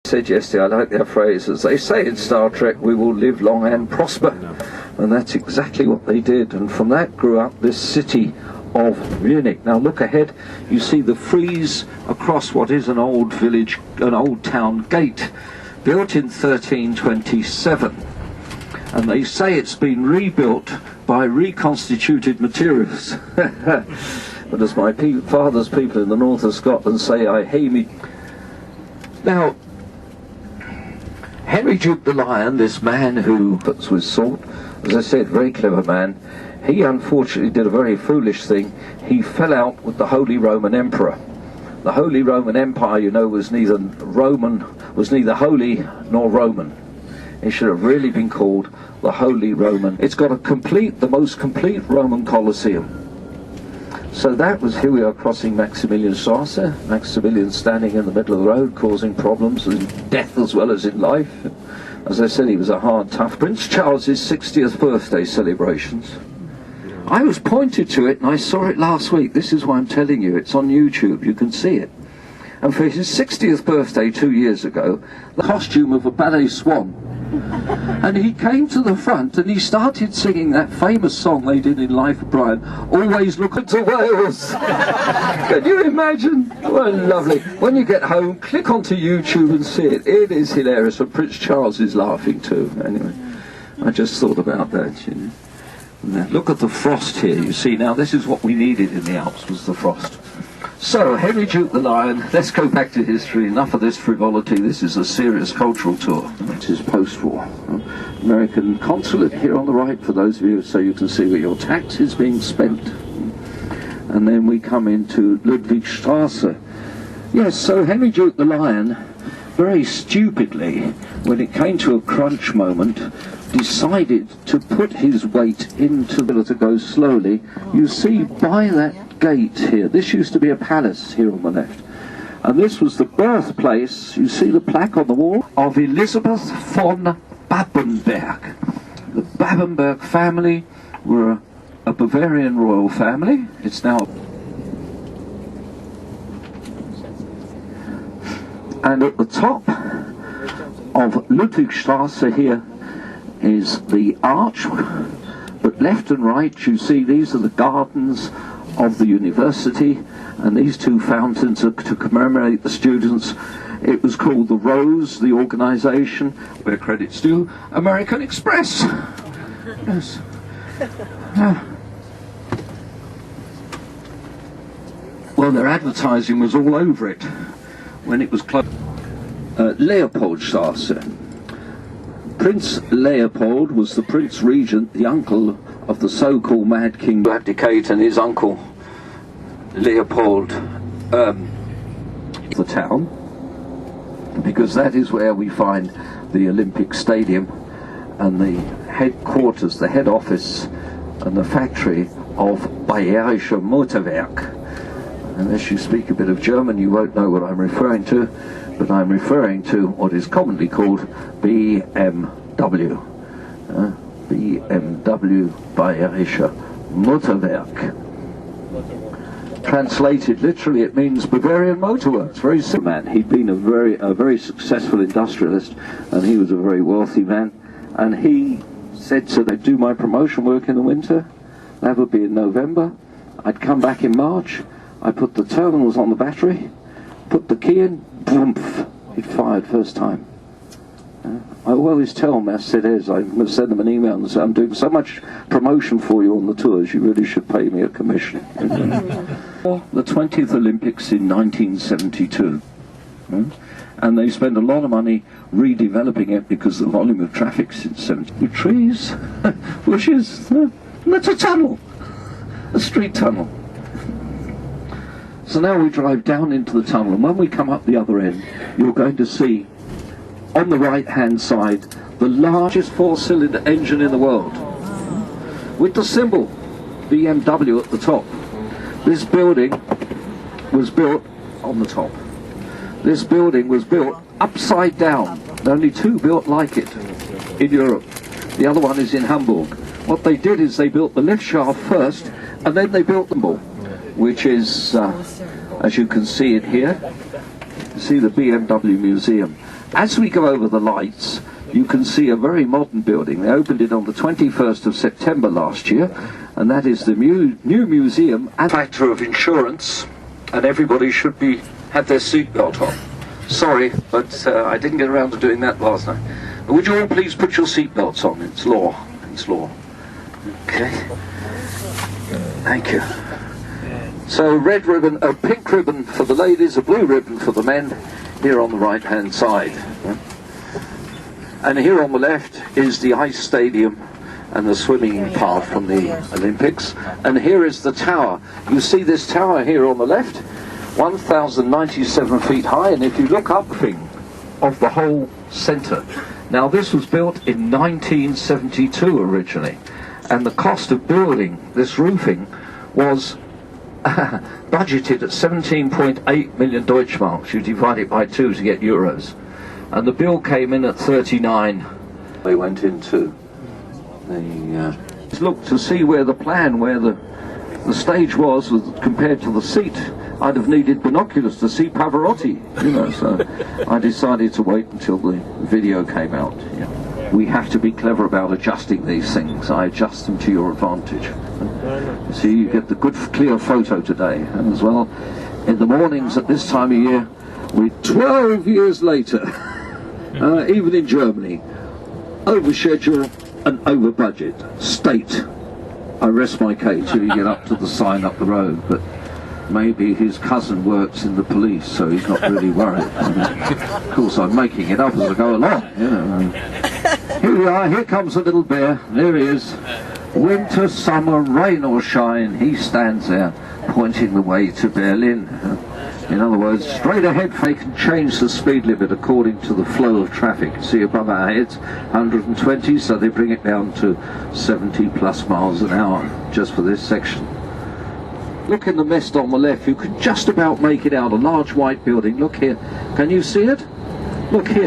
Said yesterday, I like their phrase, as they say in Star Trek, we will live long and prosper. And that's exactly what they did. And from that grew up this city of Munich. Now look ahead, you see the frieze across what is an old village, an old town gate, built in 1327. And they say it's been rebuilt by reconstituted materials. But as my father's people in the north of Scotland say, I hate me. Now, Henry Duke the Lion, this man who puts with salt, as I said, very clever man, he unfortunately did a very foolish thing. He fell out with the Holy Roman Emperor. The Holy Roman Empire, you know, was neither holy nor Roman. It should have really been called the Holy Roman. It's got the most complete Roman Colosseum. So that was, here we are crossing Maximilianstrasse. Maximilian standing in the middle of the road, causing problems in death as well as in life. As I said, he was a hard, tough. Prince Charles's 60th birthday celebrations. I was pointed to it and I saw it last week. This is why I'm telling you. It's on YouTube. You can see it. And for his 60th birthday 2 years ago, the costume of a ballet swan. And he came to the front and he started singing that famous song they did in Life of Brian, Always Look to Wales. Can you imagine? Well, lovely. When you get home, click onto YouTube and see it. It is hilarious, and Prince Charles is laughing too. Anyway, I just thought about that, you know. Now, look at the frost here, you see. Now, this is what we needed in the Alps, was the frost. So, Henry Duke the Lion, let's go back to history. Enough of this frivolity. This is a serious cultural tour. It is post-war. American consulate here on the right, for those of you, so you can see where your tax is being spent. And then we come into Ludwigstrasse. Yes, so Henry Duke the Lion, very stupidly, when it came to a crunch moment, decided to put his weight into the to go slowly. You see by that gate here, this used to be a palace here on the left, and this was the birthplace, you see the plaque on the wall, of Elizabeth von Babenberg. The Babenberg family were a Bavarian royal family. It's now, and at the top of Ludwigstrasse here is the arch, but left and right you see these are the gardens of the university, and these two fountains are to commemorate the students. It was called the Rose, the organisation, where credit's due, American Express. Yes. Well, their advertising was all over it when it was closed. Leopoldstrasse. Prince Leopold was the Prince Regent, the uncle of the so-called Mad King to abdicate, and his uncle Leopold the town, because that is where we find the Olympic Stadium and the headquarters, the head office and the factory of Bayerische Motorwerk. Unless you speak a bit of German, you won't know what I'm referring to, but I'm referring to what is commonly called BMW. BMW, Bayerische Motorwerk. Translated literally, it means Bavarian Motorworks. Very simple man. He'd been a very successful industrialist, and he was a very wealthy man. And he said, so they'd do my promotion work in the winter. That would be in November. I'd come back in March. I put the terminals on the battery, put the key in, boom, it fired first time. I always tell Mercedes, I'm going to send them an email and say, I'm doing so much promotion for you on the tours, you really should pay me a commission. The 20th Olympics in 1972. And they spent a lot of money redeveloping it because the volume of traffic since 70. With trees, bushes, and it's a tunnel, a street tunnel. So now we drive down into the tunnel, and when we come up the other end, you're going to see on the right hand side the largest four-cylinder engine in the world, with the symbol BMW at the top. This building was built on the top. This building was built upside down. There are only two built like it in Europe. The other one is in Hamburg. What they did is they built the lift shaft first, and then they built the symbol, which is, as you can see it here, you see the BMW Museum. As we go over the lights, you can see a very modern building. They opened it on the 21st of September last year, and that is the new museum and factor of insurance, and everybody should have their seatbelt on. Sorry, but I didn't get around to doing that last night. Would you all please put your seatbelts on? It's law. It's law. Okay. Thank you. So red ribbon, a pink ribbon for the ladies, a blue ribbon for the men, here on the right-hand side. And here on the left is the ice stadium and the swimming part from the Olympics. And here is the tower. You see this tower here on the left, 1,097 feet high, and if you look up of the whole centre. Now this was built in 1972 originally, and the cost of building this roofing was budgeted at 17.8 million Deutschmarks. You divide it by 2 to get euros. And the bill came in at 39. They went into the look to see where the plan, where the stage was compared to the seat. I'd have needed binoculars to see Pavarotti, you know, so I decided to wait until the video came out. Yeah. We have to be clever about adjusting these things. I adjust them to your advantage. See, you get the good clear photo today, and as well in the mornings at this time of year, we're 12 years later, even in Germany, over schedule and over budget. State. I rest my case till you get up to the sign up the road, but maybe his cousin works in the police, so he's not really worried. Of course, I'm making it up as I go along, you know. Here we are, here comes the little bear, there he is. Winter, summer, rain or shine, he stands there pointing the way to Berlin. In other words, straight ahead, they can change the speed limit according to the flow of traffic. See above our heads, 120, so they bring it down to 70 plus miles an hour just for this section. Look in the mist on the left, you can just about make it out, a large white building. Look here, can you see it? Look here.